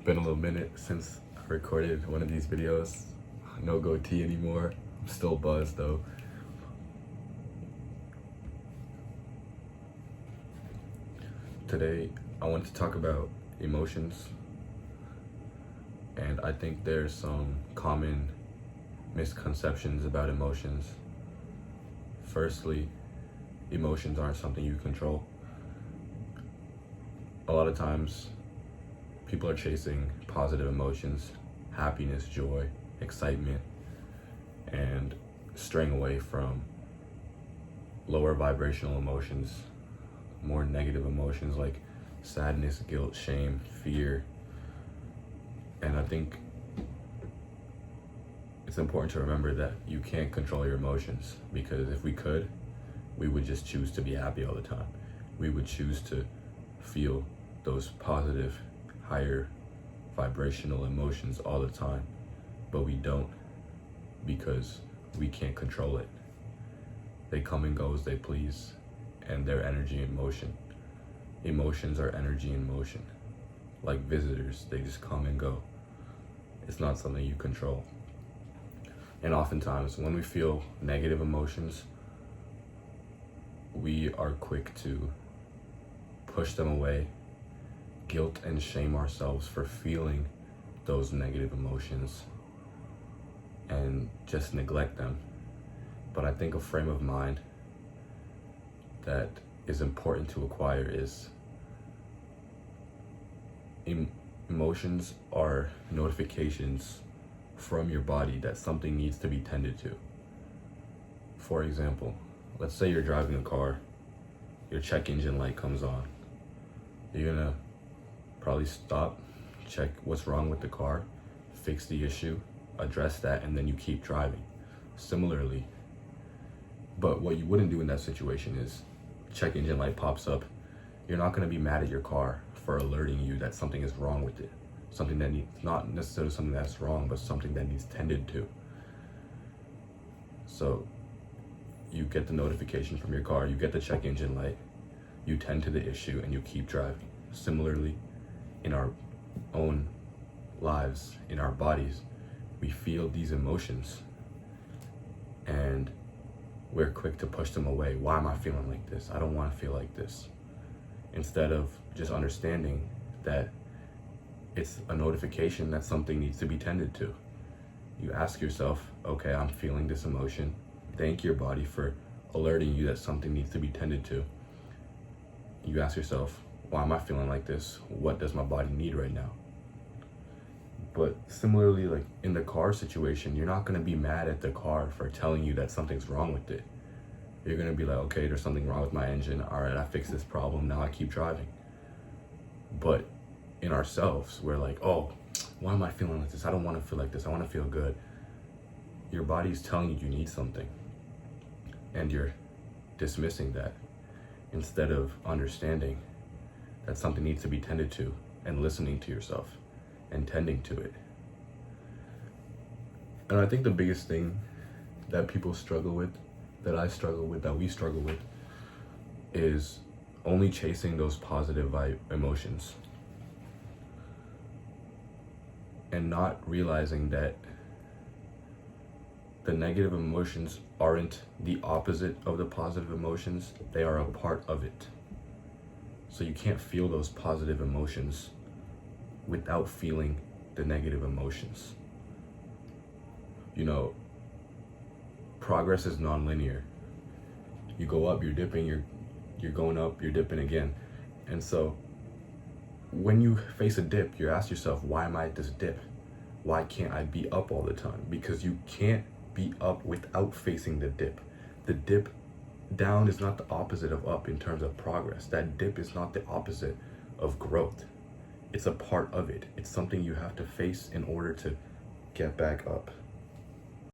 Been a little minute since I recorded one of these videos. No goatee anymore. I'm still buzzed though. Today, I want to talk about emotions. And I think there's some common misconceptions about emotions. Firstly, emotions aren't something you control. A lot of times, people are chasing positive emotions, happiness, joy, excitement, and straying away from lower vibrational emotions, more negative emotions like sadness, guilt, shame, fear. And I think it's important to remember that you can't control your emotions, because if we could, we would just choose to be happy all the time. We would choose to feel those positive, higher vibrational emotions all the time, but we don't, because we can't control it. They come and go as they please, and they're energy in motion. Emotions are energy in motion. Like visitors, they just come and go. It's not something you control. And oftentimes, when we feel negative emotions, we are quick to push them away, guilt and shame ourselves for feeling those negative emotions, and just neglect them. But I think a frame of mind that is important to acquire is emotions are notifications from your body that something needs to be tended to. For example, let's say you're driving a car, your check engine light comes on. You're gonna probably stop, check what's wrong with the car, fix the issue, address that, and then you keep driving. Similarly, but what you wouldn't do in that situation is, check engine light pops up, you're not gonna be mad at your car for alerting you that something is wrong with it. Something that needs, not necessarily something that's wrong, but something that needs tended to. So you get the notification from your car, you get the check engine light, you tend to the issue, and you keep driving. Similarly, in our own lives, in our bodies, we feel these emotions and we're quick to push them away. Why am I feeling like this? I don't want to feel like this. Instead of just understanding that it's a notification that something needs to be tended to. You ask yourself, okay, I'm feeling this emotion. Thank your body for alerting you that something needs to be tended to. You ask yourself, why am I feeling like this? What does my body need right now? But similarly, like in the car situation, you're not gonna be mad at the car for telling you that something's wrong with it. You're gonna be like, okay, there's something wrong with my engine. All right, I fixed this problem, now I keep driving. But in ourselves, we're like, oh, why am I feeling like this? I don't wanna feel like this, I wanna feel good. Your body's telling you you need something, and you're dismissing that instead of understanding that something needs to be tended to and listening to yourself and tending to it. And I think the biggest thing that people struggle with, that I struggle with, that we struggle with, is only chasing those positive emotions and not realizing that the negative emotions aren't the opposite of the positive emotions, they are a part of it. So you can't feel those positive emotions without feeling the negative emotions. You know, progress is non-linear. You go up, you're dipping, you're going up, you're dipping again. And so when you face a dip, you ask yourself, why am I at this dip? Why can't I be up all the time? Because you can't be up without facing the dip. The dip down is not the opposite of up in terms of progress. That dip is not the opposite of growth. It's a part of it. It's something you have to face in order to get back up.